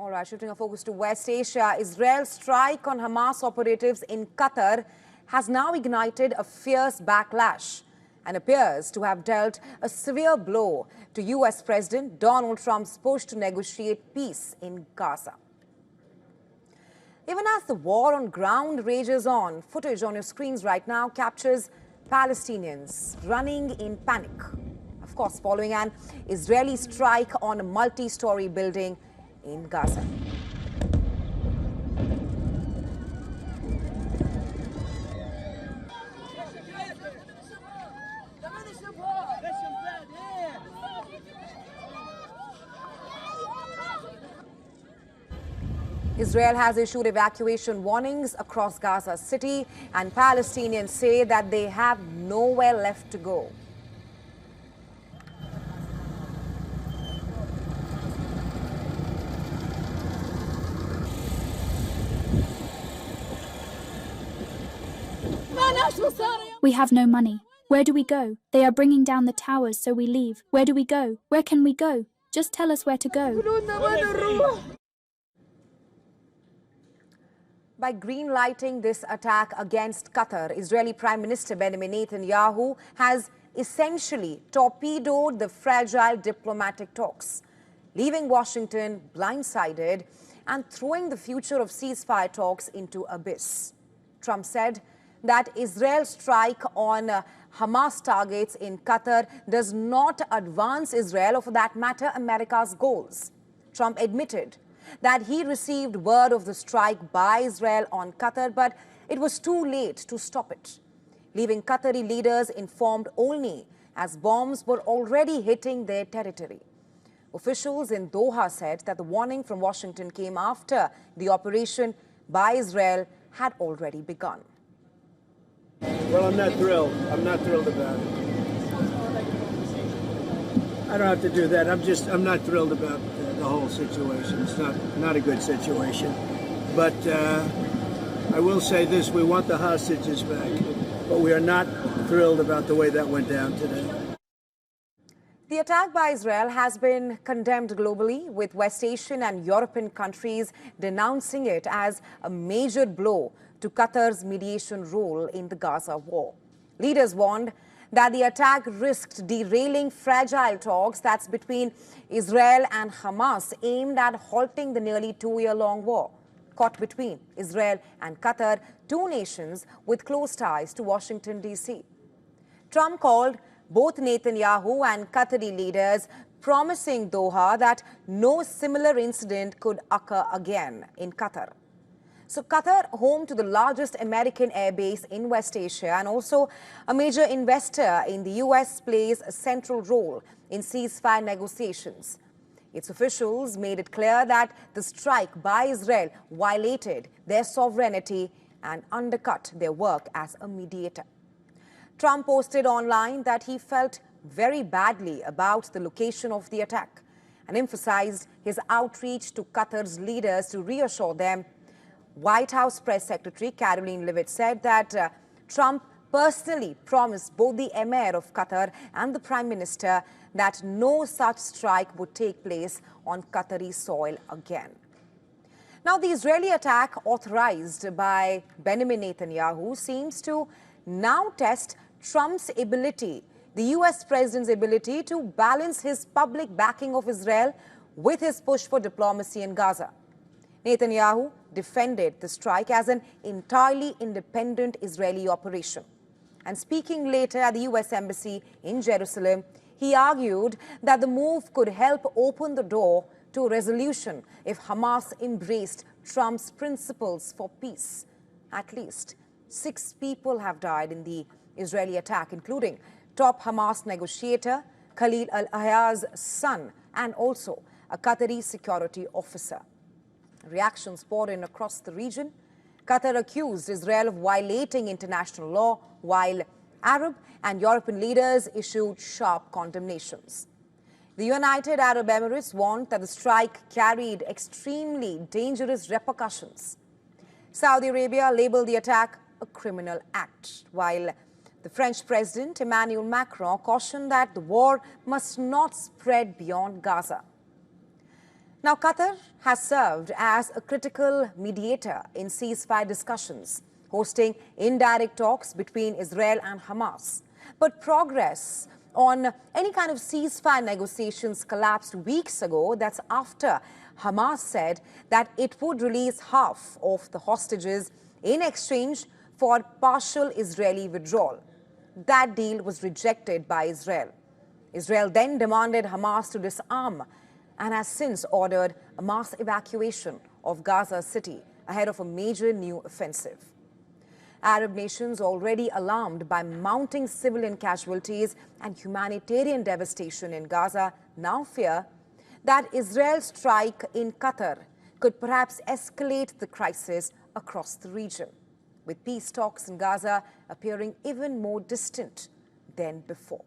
All right, shifting our focus to West Asia, Israel's strike on Hamas operatives in Qatar has now ignited a fierce backlash and appears to have dealt a severe blow to U.S. President Donald Trump's push to negotiate peace in Gaza. Even as the war on ground rages on, footage on your screens right now captures Palestinians running in panic. Of course, following an Israeli strike on a multi-story building in Gaza. Israel has issued evacuation warnings across Gaza City, and Palestinians say that they have nowhere left to go. We have no money. Where do we go? They are bringing down the towers, so we leave. Where do we go? Where can we go? Just tell us where to go. By green-lighting this attack against Qatar, Israeli Prime Minister Benjamin Netanyahu has essentially torpedoed the fragile diplomatic talks, leaving Washington blindsided and throwing the future of ceasefire talks into abyss. Trump said that Israel's strike on Hamas targets in Qatar does not advance Israel or, for that matter, America's goals. Trump admitted that he received word of the strike by Israel on Qatar, but it was too late to stop it, leaving Qatari leaders informed only as bombs were already hitting their territory. Officials in Doha said that the warning from Washington came after the operation by Israel had already begun. Well, I'm not thrilled. I'm not thrilled about it. I don't have to do that. I'm not thrilled about the whole situation. It's not a good situation. But I will say this, we want the hostages back, but we are not thrilled about the way that went down today. The attack by Israel has been condemned globally, with West Asian and European countries denouncing it as a major blow to Qatar's mediation role in the Gaza war. Leaders warned that the attack risked derailing fragile talks that's between Israel and Hamas, aimed at halting the nearly two-year-long war caught between Israel and Qatar, two nations with close ties to Washington, D.C. Trump called both Netanyahu and Qatari leaders, promising Doha that no similar incident could occur again in Qatar. So Qatar, home to the largest American airbase in West Asia and also a major investor in the U.S., plays a central role in ceasefire negotiations. Its officials made it clear that the strike by Israel violated their sovereignty and undercut their work as a mediator. Trump posted online that he felt very badly about the location of the attack and emphasized his outreach to Qatar's leaders to reassure them. White House Press Secretary Karoline Leavitt said that Trump personally promised both the Emir of Qatar and the Prime Minister that no such strike would take place on Qatari soil again. Now, the Israeli attack authorized by Benjamin Netanyahu seems to now test Trump's ability, the U.S. president's ability to balance his public backing of Israel with his push for diplomacy in Gaza. Netanyahu defended the strike as an entirely independent Israeli operation. And speaking later at the U.S. Embassy in Jerusalem, he argued that the move could help open the door to a resolution if Hamas embraced Trump's principles for peace. At least 6 people have died in the Israeli attack, including top Hamas negotiator Khalil al-Hayya's son and also a Qatari security officer. Reactions poured in across the region. Qatar accused Israel of violating international law, while Arab and European leaders issued sharp condemnations. The United Arab Emirates warned that the strike carried extremely dangerous repercussions. Saudi Arabia labeled the attack a criminal act, while the French President Emmanuel Macron cautioned that the war must not spread beyond Gaza. Now, Qatar has served as a critical mediator in ceasefire discussions, hosting indirect talks between Israel and Hamas. But progress on any kind of ceasefire negotiations collapsed weeks ago. That's after Hamas said that it would release half of the hostages in exchange for partial Israeli withdrawal. That deal was rejected by Israel. Israel then demanded Hamas to disarm and has since ordered a mass evacuation of Gaza city ahead of a major new offensive. Arab nations, already alarmed by mounting civilian casualties and humanitarian devastation in Gaza, now fear that Israel's strike in Qatar could perhaps escalate the crisis across the region, with peace talks in Gaza appearing even more distant than before.